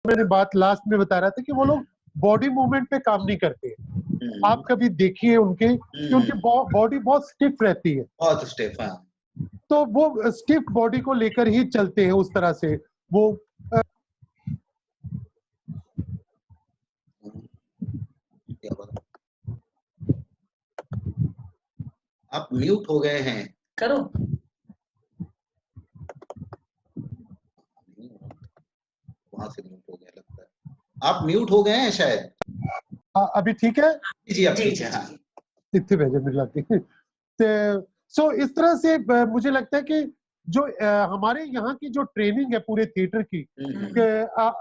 मैंने बात लास्ट में बता रहा था कि वो लोग बॉडी मूवमेंट पे काम नहीं करते। आप कभी देखिए उनके कि उनकी बॉडी बहुत स्टिफ रहती है, बहुत स्टिफ। हाँ, तो वो स्टिफ बॉडी को लेकर ही चलते हैं उस तरह से वो। क्या बात, आप म्यूट हो गए हैं। करो। वहां से म्यूट हो गया लगता है, आप म्यूट हो गए हैं शायद। अभी ठीक है जी, अब ठीक है। हाँ, इतने भेजे मिल जाती है। सो इस तरह से मुझे लगता है कि जो हमारे यहाँ की जो ट्रेनिंग है पूरे थिएटर की,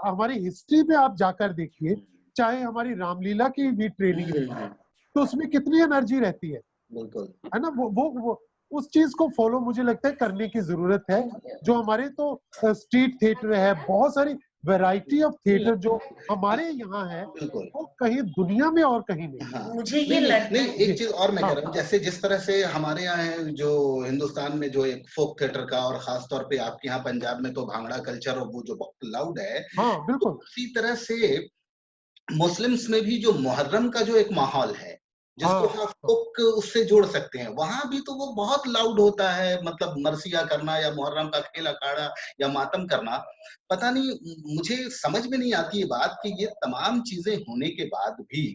हमारी हिस्ट्री में आप जाकर देखिए, चाहे हमारी रामलीला की भी ट्रेनिंग रही है, तो उसमें कितनी एनर्जी रहती है, बिल्कुल है ना। वो उस चीज को फॉलो मुझे लगता है करने की जरूरत है। जो हमारे तो स्ट्रीट थिएटर है, बहुत सारी वैरायटी ऑफ थिएटर जो हमारे यहाँ है, वो कहीं दुनिया में और कहीं नहीं। हाँ, मुझे ये लगता है, एक चीज और मैं कह रहा हूँ, जैसे जिस तरह से हमारे यहाँ है जो हिंदुस्तान में जो एक फोक थिएटर का, और खास तौर पे आपके यहाँ पंजाब में तो भांगड़ा कल्चर और वो जो बहुत लाउड है, हाँ बिल्कुल, तो उसी तरह से मुस्लिम्स में भी जो मुहर्रम का जो एक माहौल है, जिसको आप फोक उससे जोड़ सकते हैं, वहां भी तो वो बहुत लाउड होता है। मतलब मरसिया करना या मुहर्रम का खेल अखाड़ा या मातम करना, पता नहीं, मुझे समझ में नहीं आती ये बात कि ये तमाम चीजें होने के बाद भी,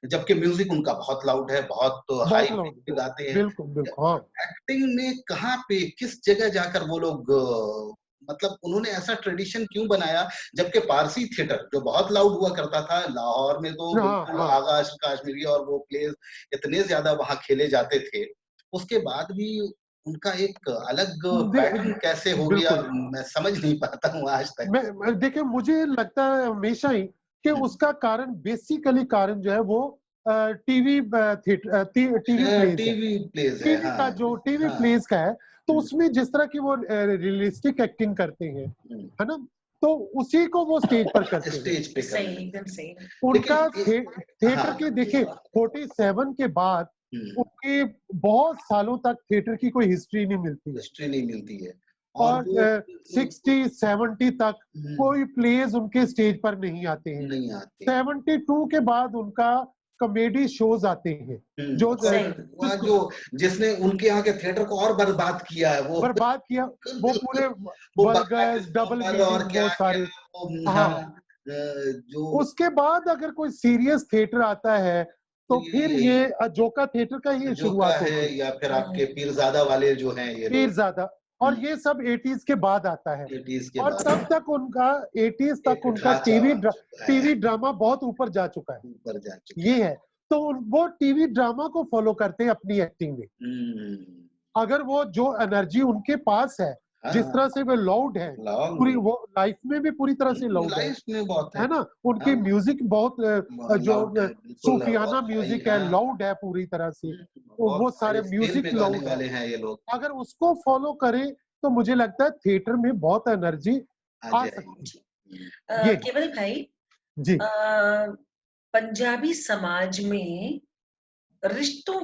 जबकि म्यूजिक उनका बहुत लाउड है, बहुत हाई पे गाते हैं, बिल्कुल बिल्कुल। हाँ, एक्टिंग में कहाँ पे किस जगह जाकर वो लोग मतलब उन्होंने ऐसा ट्रेडिशन क्यों बनाया, जबकि पारसी थिएटर जो बहुत लाउड हुआ करता था लाहौर में, तो बिल्कुल आगा कश्मीरी और वो प्लेस इतने ज्यादा वहां खेले जाते थे, उसके बाद भी उनका एक अलग पैटर्न कैसे हो गया, मैं समझ नहीं पाता हूँ आज तक। देखिए मुझे लगता है हमेशा ही कि उसका कारण, बेसिकली कारण जो है वो टीवी थिएटर, टीवी प्लेज का, जो टीवी प्लेज का है, तो उसमें जिस तरह की वो रियलिस्टिक एक्टिंग करते हैं, है ना, तो उसी को वो स्टेज पर करते हैं। स्टेज पे सही, एकदम सही। उनका थिएटर के देखिए 47 के बाद उनकी बहुत सालों तक थिएटर की कोई हिस्ट्री नहीं मिलती है, और 60-70 तक कोई प्लेज उनके स्टेज पर नहीं आते हैं। 72 के बाद उनका कॉमेडी शोज आते हैं, जो जिसने उनके यहाँ के थिएटर को और बर्बाद किया है, वो बर्बाद किया, वो पूरे वल्गर्स, डबल मीनिंग, वो सारे। हाँ, जो उसके बाद अगर कोई सीरियस थिएटर आता है तो फिर ये अजोका थिएटर का ही शुरुआत है, या फिर आपके पीरजादा वाले जो हैं, ये पीरजादा, और ये सब 80s के बाद आता है, और तब तक उनका 80s तक उनका टीवी ड्रामा बहुत ऊपर जा चुका है, ये है। तो वो टीवी ड्रामा को फॉलो करते हैं अपनी एक्टिंग में। अगर वो जो एनर्जी उनके पास है, जिस तरह से वो लाउड है, पूरी वो लाइफ में भी पूरी तरह से लाउड है ना, उनकी म्यूजिक बहुत जो सूफियाना म्यूजिक है, लाउड है पूरी तरह से, वो सारे म्यूजिक लाउड है ये लोग। अगर उसको फॉलो करें तो मुझे लगता है थिएटर में बहुत एनर्जी आ सकती है। केवल भाई जी, पंजाबी समाज में रिश्तों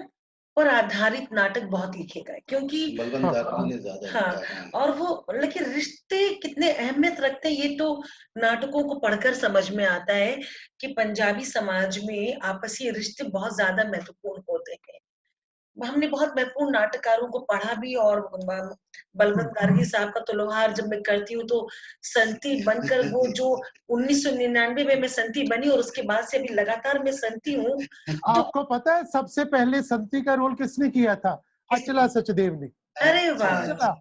पर आधारित नाटक बहुत लिखे गए, क्योंकि हाँ, और वो लेकिन रिश्ते कितने अहमियत रखते हैं ये तो नाटकों को पढ़कर समझ में आता है कि पंजाबी समाज में आपसी रिश्ते बहुत ज्यादा महत्वपूर्ण होते हैं। हमने बहुत महत्वपूर्ण नाटककारों को पढ़ा भी, और बलवंत गार्गी साहब का तो लोहार जब मैं करती हूँ तो संती बनकर, वो जो 1999 में मैं संती बनी और उसके बाद से अभी लगातार मैं संती हूँ। आपको पता है सबसे पहले संती का रोल किसने किया था? अचला सचदेव ने। अरे वाह!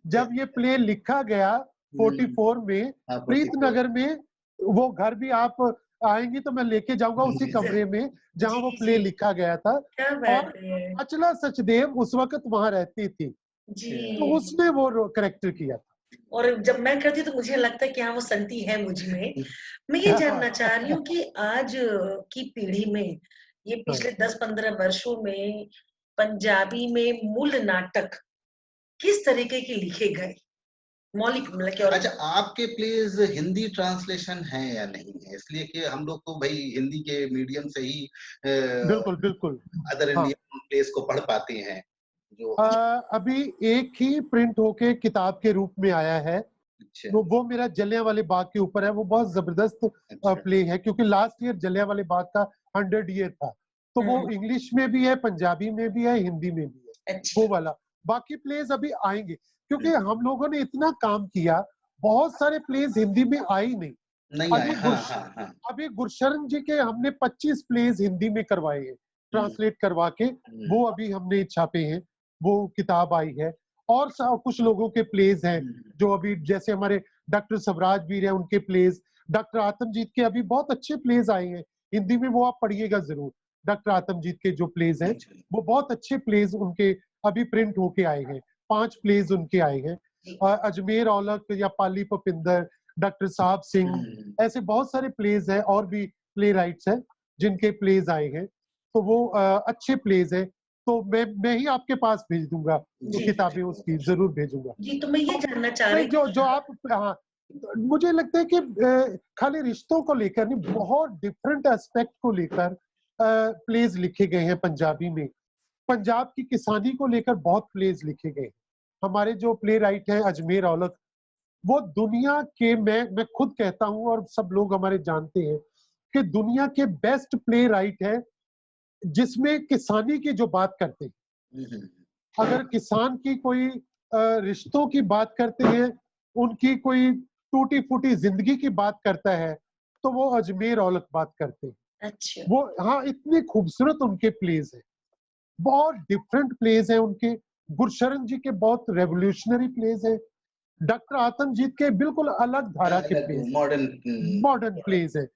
जब ये प्ले लिखा गया 44 में प्रीतनगर में, वो घर भी आप आएंगी तो मैं लेके जाऊंगा उसी कमरे में जहां वो प्ले लिखा गया था, और अचला सचदेव उस वक्त वहां रहती थी, तो उसने वो कैरेक्टर किया था। और जब मैं करती हूँ तो मुझे लगता है कि हाँ वो संती है मुझ में। मैं ये जानना चाह रही हूँ कि आज की पीढ़ी में, ये पिछले 10-15 वर्षों में पंजाबी में मूल नाटक किस तरीके के लिखे गए, मौलिक मतलब? अच्छा, आपके प्लेज हिंदी ट्रांसलेशन है या नहीं है? इसलिए कि हम लोग तो भाई हिंदी के मीडियम से ही बिल्कुल अदर इंडियन प्लेस को पढ़ पाते हैं। जो अभी एक ही प्रिंट होके किताब के रूप में आया है, वो मेरा जलियांवाले बाग के ऊपर है, वो बहुत जबरदस्त प्ले है, क्योंकि लास्ट ईयर जलियांवाले बाग का 100 ईयर था, तो वो इंग्लिश में भी है, पंजाबी में भी है, हिंदी में भी है, वो वाला। बाकी प्लेस अभी आएंगे, क्योंकि हम लोगों ने इतना काम किया, बहुत सारे प्लेस हिंदी में आई नहीं। अभी गुरशरण जी के हमने 25 प्लेस हिंदी में करवाए हैं, ट्रांसलेट करवा के, वो अभी हमने छापे हैं, वो किताब आई है। और कुछ लोगों के प्लेस हैं जो अभी, जैसे हमारे डॉक्टर सवराज वीर है, उनके प्लेस, डॉक्टर आत्मजीत के अभी बहुत अच्छे प्लेस आए हैं हिंदी में, वो आप पढ़िएगा जरूर। डॉक्टर आत्मजीत के जो प्लेस हैं, वो बहुत अच्छे प्लेस उनके अभी प्रिंट होके आए हैं, 5 प्लेस उनके आए हैं। अजमेर औलख या पाली पपिंदर, डॉक्टर साहब सिंह, ऐसे बहुत सारे प्लेस हैं, और भी प्ले राइट्स हैं जिनके प्लेस आए हैं, तो वो अच्छे प्लेस हैं। तो मैं ही आपके पास भेज दूंगा तो किताबें उसकी जरूर भेजूंगा जी। तो मैं ये जानना चाह रही जो आप, हाँ, मुझे लगता है कि खाली रिश्तों को लेकर नहीं, बहुत डिफरेंट एस्पेक्ट को लेकर प्लेस लिखे गए हैं पंजाबी में। पंजाब की किसानी को लेकर बहुत प्लेस लिखे गए। हमारे जो प्ले राइट है अजमेर औलख, वो दुनिया के, मैं खुद कहता हूं और सब लोग हमारे जानते हैं कि दुनिया के बेस्ट प्ले राइट है, जिसमें किसानी की जो बात करते हैं। अगर किसान की कोई रिश्तों की बात करते हैं, उनकी कोई टूटी फूटी जिंदगी की बात करता है, तो वो अजमेर औलख बात करते हैं। अच्छा। वो, हाँ, इतने खूबसूरत उनके प्लेस हैं, बहुत डिफरेंट प्लेस हैं उनके। गुरशरण जी के बहुत रेवोल्यूशनरी प्लेस हैं। डॉक्टर आत्मजीत के बिल्कुल अलग धारा के प्लेस, मॉडर्न प्लेस है।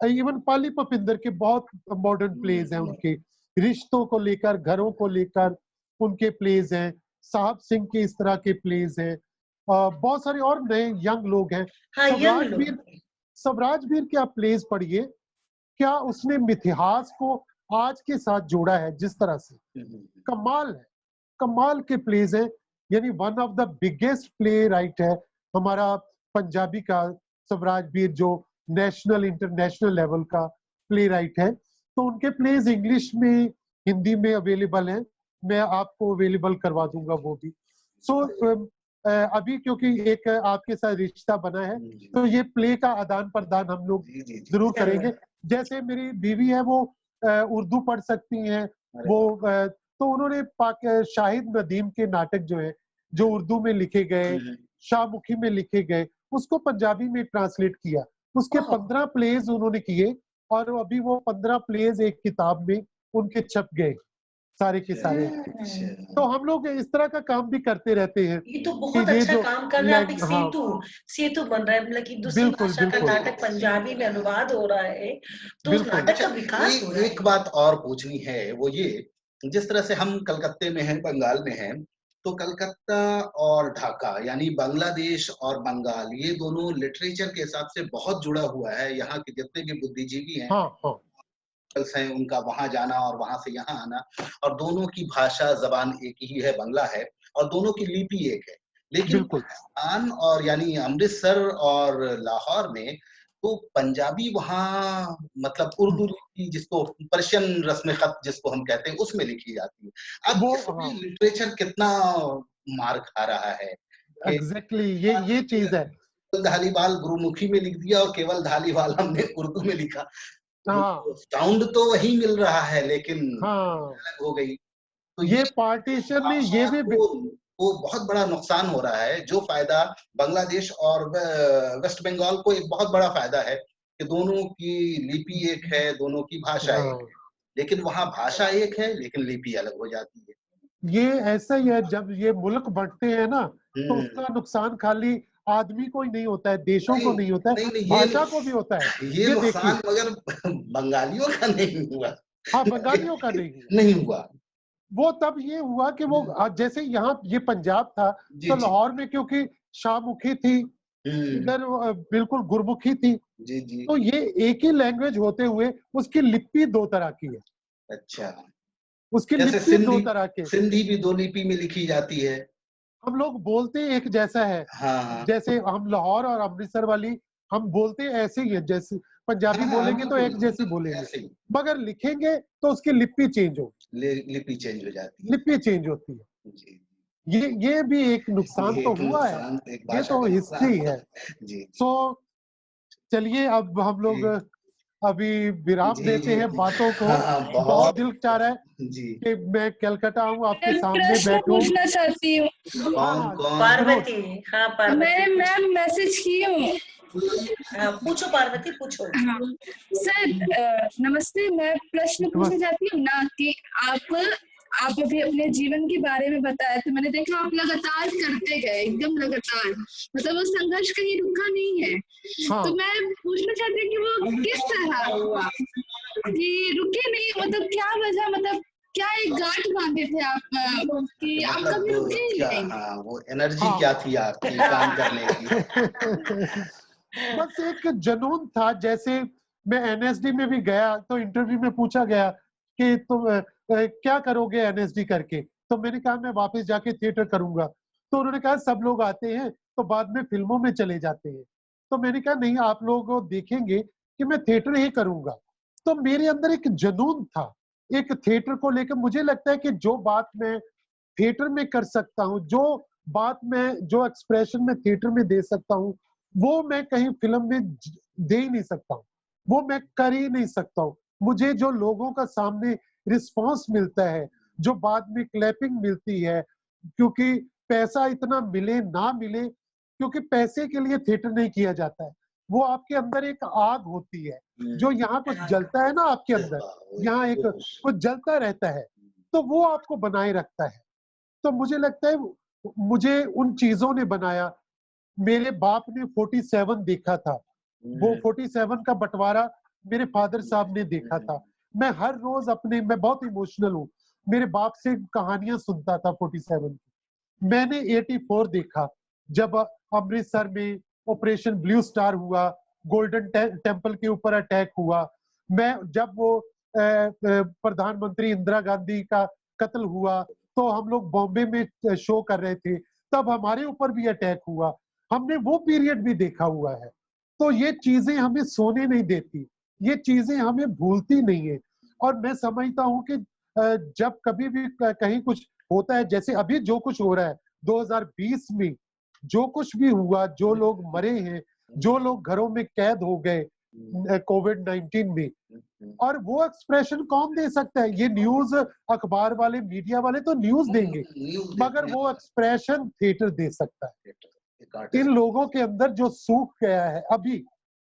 इवन पाली पपिंदर के बहुत मॉडर्न प्लेस हैं उनके, रिश्तों को लेकर, घरों को लेकर उनके प्लेस हैं। साहब सिंह के इस तरह के प्लेस हैं। बहुत सारे और नए यंग लोग हैं। सवराज वीर के आप प्लेस पढ़िए, क्या उसने इतिहास को आज के साथ जोड़ा है जिस तरह से, कमाल है, कमाल के प्लेस हैं। यानी one of the biggest play right है हमारा पंजाबी का सवराज वीर, जो नेशनल इंटरनेशनल लेवल का प्ले राइट है। तो उनके प्लेस इंग्लिश में, हिंदी में अवेलेबल हैं, मैं आपको अवेलेबल करवा दूंगा वो भी। अभी क्योंकि एक आपके साथ रिश्ता बना है, तो ये प्ले का आदान प्रदान हम लोग जरूर करेंगे। जैसे मेरी बीवी है, वो उर्दू पढ़ सकती हैं, वो तो उन्होंने शाहिद नदीम के नाटक जो है, जो उर्दू में लिखे गए, शाहमुखी में लिखे गए, उसको पंजाबी में ट्रांसलेट किया। उसके 15 प्लेज उन्होंने किए, और अभी वो 15 प्लेज एक किताब में उनके छप गए सारे के सारे। तो हम लोग इस तरह का काम भी करते रहते हैं। ये तो बहुत अच्छा काम कर रहे हैं आप। एक सेतु बन रहा है, मतलब कि दूसरी भाषा का नाटक पंजाबी में अनुवाद हो रहा है, तो उस नाटक का विकास हो रहा है। एक बात और पूछनी है, वो ये, जिस तरह से हम कलकत्ते में हैं, बंगाल में हैं, तो कलकत्ता और ढाका यानी बांग्लादेश और बंगाल, ये दोनों लिटरेचर के हिसाब से बहुत जुड़ा हुआ है। यहाँ के जितने भी बुद्धिजीवी हैं, हैं उनका वहां जाना और वहां से यहाँ आना, और दोनों की भाषा जबान एक ही है, बांग्ला है, और दोनों की लिपि एक है। लेकिन पाकिस्तान और यानी अमृतसर और लाहौर में तो पंजाबी वहाँ मतलब उर्दू लिपि, जिसको पर्शियन रस्म खत जिसको हम कहते हैं, उसमें लिखी जाती है। अब वो लिटरेचर कितना मार खा रहा है। एग्जैक्टली ये चीज है। धालीवाल गुरुमुखी में लिख दिया और केवल धालीवाल हमने उर्दू में लिखा। साउंड तो वही मिल रहा है, लेकिन अलग हो गई। तो ये पार्टीशन में ये भी वो बहुत बड़ा नुकसान हो रहा है। जो फायदा बांग्लादेश और वेस्ट बंगाल को एक बहुत बड़ा फायदा है कि दोनों की लिपि एक है, दोनों की भाषा एक है, लेकिन वहाँ भाषा एक है लेकिन लिपि अलग हो जाती है। ये ऐसा ही है, जब ये मुल्क बढ़ते हैं ना, तो उसका नुकसान खाली आदमी को ही नहीं होता है, देशों को नहीं होता है, भाषा को भी होता है। ये नुकसान मगर बंगालियों का नहीं हुआ। हाँ, बंगालियों का नहीं हुआ। वो तब ये हुआ कि वो जैसे यहाँ ये पंजाब था, तो लाहौर में क्योंकि शाहमुखी थी, इधर बिल्कुल गुरमुखी थी, तो ये एक ही लैंग्वेज होते हुए उसकी लिपि 2 तरह की है। अच्छा, उसकी लिपि 2 तरह के। सिंधी भी 2 लिपि में लिखी जाती है। हम लोग बोलते एक जैसा है। जैसे हम लाहौर और अमृतसर वाली हम बोलते ऐसे ही है, जैसे पंजाबी बोलेंगे तो एक जैसी बोलेंगे, मगर लिखेंगे तो उसकी लिपि चेंज हो, लिपि चेंज हो जाती है। लिपि चेंज होती है। ये भी एक नुकसान तो हुआ है, ये तो हिस्ट्री है। सो चलिए अब हम लोग अभी विराम देते हैं बातों को। बहुत दिल चाह रहा है कि मैं कलकत्ता आऊँ, आपके सामने बैठूं। पूछना चाहती हूँ। पार्वती, हाँ पार्वती, मैम मैसेज की हूँ। पूछो पार्वती पूछो। हाँ सर, नमस्ते। मैं प्रश्न पूछना चाहती हूँ ना कि आप अभी अपने जीवन के बारे में बताया, तो मैंने देखा आप लगातार करते गए, एकदम लगातार, मतलब वो संघर्ष कहीं रुका नहीं है। हाँ। तो मैं पूछना चाहती हूँ कि वो किस तरह हुआ कि रुके नहीं, मतलब क्या वजह, मतलब क्या एक गांठ बांधे थे आप कि आप कभी रुके ही नहीं? हाँ, वो एनर्जी क्या थी आपकी काम करने की? बस एक जुनून था। जैसे मैं एनएसडी में भी गया तो इंटरव्यू में पूछा गया कि तुम क्या करोगे एनएसडी करके, तो मैंने कहा मैं वापस जाके थिएटर करूंगा। तो उन्होंने कहा सब लोग आते हैं तो बाद में फिल्मों में चले जाते हैं। तो मैंने कहा नहीं, आप लोग देखेंगे कि मैं थिएटर ही करूंगा। तो मेरे अंदर एक जुनून था एक थिएटर को लेकर। मुझे लगता है कि जो बात मैं थिएटर में कर सकता हूँ, जो बात मैं, जो एक्सप्रेशन मैं थिएटर में दे सकता हूँ, वो मैं कहीं फिल्म में दे ही नहीं सकता हूँ, वो मैं कर ही नहीं सकता हूँ। मुझे जो लोगों का सामने रिस्पांस मिलता है, जो बाद में क्लैपिंग मिलती है, क्योंकि पैसा इतना मिले ना मिले, क्योंकि पैसे के लिए थिएटर नहीं किया जाता है। वो आपके अंदर एक आग होती है, जो यहाँ कुछ जलता है ना आपके अंदर, यहाँ एक कुछ जलता रहता है, तो वो आपको बनाए रखता है। तो मुझे लगता है मुझे उन चीजों ने बनाया। मेरे बाप ने 47 देखा था, वो 47 का बंटवारा मेरे फादर साहब ने देखा था। मैं हर रोज मैं बहुत इमोशनल हूँ, मेरे बाप से कहानियां सुनता था 47 की। मैंने 84 देखा, जब अमृतसर में ऑपरेशन ब्लू स्टार हुआ, गोल्डन टेम्पल के ऊपर अटैक हुआ। मैं जब वो प्रधानमंत्री इंदिरा गांधी का कत्ल हुआ, तो हम लोग बॉम्बे में शो कर रहे थे, तब हमारे ऊपर भी अटैक हुआ। हमने वो पीरियड भी देखा हुआ है। तो ये चीजें हमें सोने नहीं देती, ये चीजें हमें भूलती नहीं है। और मैं समझता हूँ कि जब कभी भी कहीं कुछ होता है, जैसे अभी जो कुछ हो रहा है 2020 में, जो कुछ भी हुआ, जो लोग मरे हैं, जो लोग घरों में कैद हो गए कोविड-19 में, और वो एक्सप्रेशन कौन दे सकता है? ये न्यूज अखबार वाले, मीडिया वाले तो न्यूज देंगे, मगर वो एक्सप्रेशन थिएटर दे सकता है। इन लोगों के अंदर जो सूख गया है,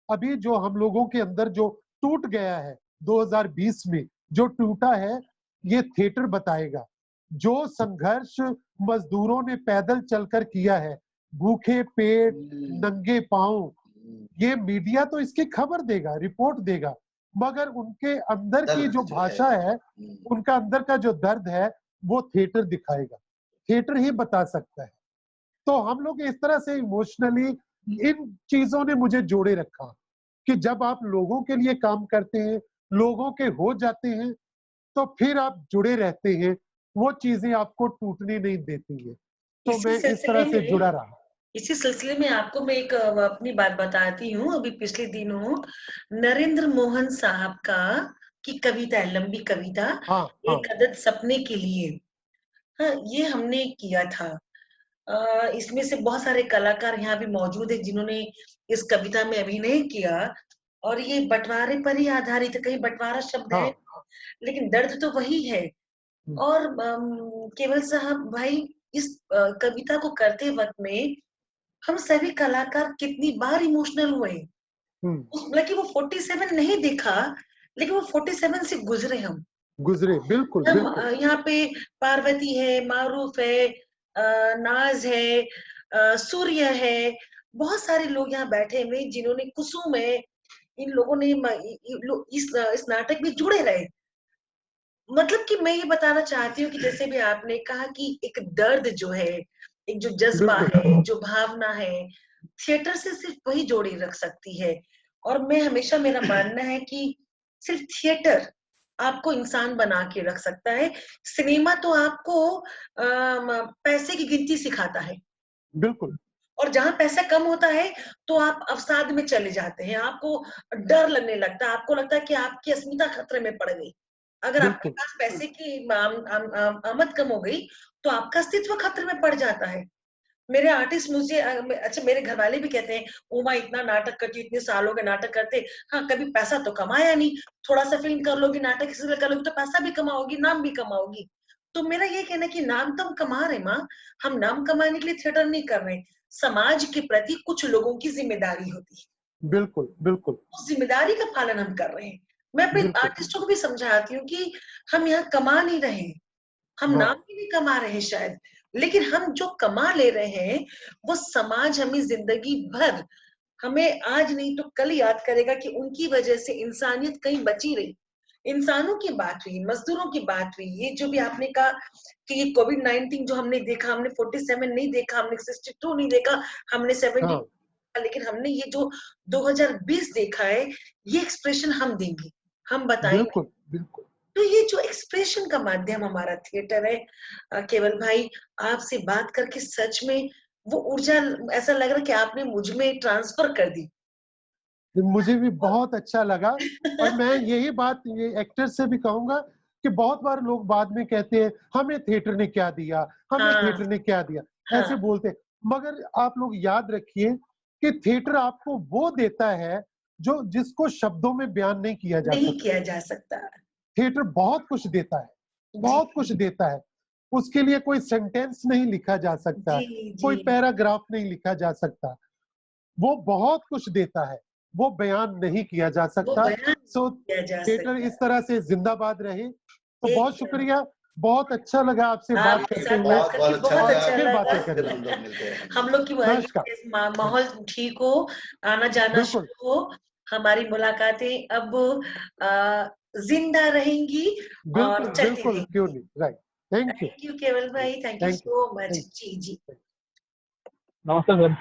अभी जो हम लोगों के अंदर जो टूट गया है 2020 में, जो टूटा है, ये थिएटर बताएगा। जो संघर्ष मजदूरों ने पैदल चलकर किया है, भूखे पेट, नंगे पांव, ये मीडिया तो इसकी खबर देगा, रिपोर्ट देगा, मगर उनके अंदर की जो भाषा है, उनका अंदर का जो दर्द है, वो थिएटर दिखाएगा, थिएटर ही बता सकता है। तो हम लोग इस तरह से इमोशनली, इन चीजों ने मुझे जोड़े रखा कि जब आप लोगों के लिए काम करते हैं, लोगों के हो जाते हैं, तो फिर आप जुड़े रहते हैं, वो चीजें आपको टूटने नहीं देती है। तो मैं इस तरह से जुड़ा रहा। इसी सिलसिले में आपको मैं एक अपनी बात बताती हूँ। अभी पिछले दिनों नरेंद्र मोहन साहब की कविता है, लंबी कविता, एक अदद सपने के लिए, हाँ, ये हमने किया था। इसमें से बहुत सारे कलाकार यहाँ भी मौजूद है जिन्होंने इस कविता में अभिनय किया, और ये बंटवारे पर ही आधारित है। कहीं बंटवारा शब्द है, लेकिन दर्द तो वही है। और केवल साहब भाई, इस कविता को करते वक्त में हम सभी कलाकार कितनी बार इमोशनल हुए। कि वो 47 नहीं देखा, लेकिन वो 47 से गुजरे, हम गुजरे, बिल्कुल, बिल्कुल। यहाँ पे पार्वती है, मारूफ है, नाज है, सूर्य है, बहुत सारे लोग यहाँ बैठे हुए जिन्होंने, कुसुम है, इन लोगों ने इस नाटक में जुड़े रहे। मतलब कि मैं ये बताना चाहती हूँ कि जैसे भी आपने कहा कि एक दर्द जो है, एक जो जज्बा है, जो भावना है, थिएटर से सिर्फ वही जोड़ी रख सकती है। और मैं हमेशा, मेरा मानना है कि सिर्फ थिएटर आपको इंसान बना के रख सकता है। सिनेमा तो आपको पैसे की गिनती सिखाता है। बिल्कुल। और जहां पैसा कम होता है तो आप अवसाद में चले जाते हैं, आपको डर लगने लगता है, आपको लगता है कि आपकी अस्मिता खतरे में पड़ गई। अगर आपके पास पैसे की आमद कम हो गई तो आपका अस्तित्व खतरे में पड़ जाता है। मेरे आर्टिस्ट मुझे अच्छा, मेरे घर वाले भी कहते हैं, उमा इतना नाटक करती, इतने सालों के नाटक करते, हाँ कभी पैसा तो कमाया नहीं, थोड़ा सा फिल्म कर लोगी, नाटक किसी कर लोगी तो पैसा भी कमाओगी, नाम भी कमाओगी। तो मेरा ये कहना है कि नाम तो हम कमा रहे माँ, हम नाम कमाने के लिए थिएटर नहीं कर रहे, समाज के प्रति कुछ लोगों की जिम्मेदारी होती है। बिल्कुल बिल्कुल, उस जिम्मेदारी का पालन हम कर रहे हैं। मैं अपने आर्टिस्टों को भी समझाती हूँ कि हम यहाँ कमा नहीं रहे, हम नाम भी नहीं कमा रहे शायद, लेकिन हम जो कमा ले रहे हैं वो समाज हमें जिंदगी भर, हमें आज नहीं तो कल याद करेगा कि उनकी वजह से इंसानियत कहीं बची रही। इंसानों की बात हुई, मजदूरों की बात हुई, ये जो भी आपने कहा कि ये कोविड-19 जो हमने देखा, हमने 47 नहीं देखा, हमने 62 नहीं देखा, हमने 70, लेकिन हमने ये जो 2020 देखा है, ये एक्सप्रेशन हम देंगे, हम बताएंगे। बिल्कुल बिल्कुल। तो ये जो एक्सप्रेशन का माध्यम हमारा थिएटर है, केवल भाई आपसे बात करके सच में वो ऊर्जा ऐसा लग रहा है कि आपने मुझ में ट्रांसफर कर दी। मुझे भी बहुत अच्छा लगा और मैं यही बात ये एक्टर से भी कहूंगा कि बहुत बार लोग बाद में कहते हैं हमें थिएटर ने क्या दिया, हमें थिएटर ने क्या दिया, ऐसे बोलते हैं। मगर आप लोग याद रखिए कि थिएटर आपको वो देता है जो जिसको शब्दों में बयान नहीं किया जा सकता। थिएटर बहुत कुछ देता है, बहुत कुछ देता है। उसके लिए कोई सेंटेंस नहीं लिखा जा सकता, कोई पैराग्राफ नहीं लिखा जा सकता, वो बहुत कुछ देता है, वो बयान नहीं किया जा सकता। सो थिएटर इस तरह से जिंदाबाद रहे। तो बहुत शुक्रिया, बहुत अच्छा लगा आपसे बात करते हुए, बहुत अच्छा फिर लगा। बातें करेंगे। हम लोग की माहौल ठीक हो, आना जाना शुरू हो, हमारी मुलाकातें अब जिंदा रहेंगी और चलती रहेंगी। क्यों नहीं, राइट। थैंक यू केवल भाई, थैंक यू सो मच। जी जी, नमस्ते सर।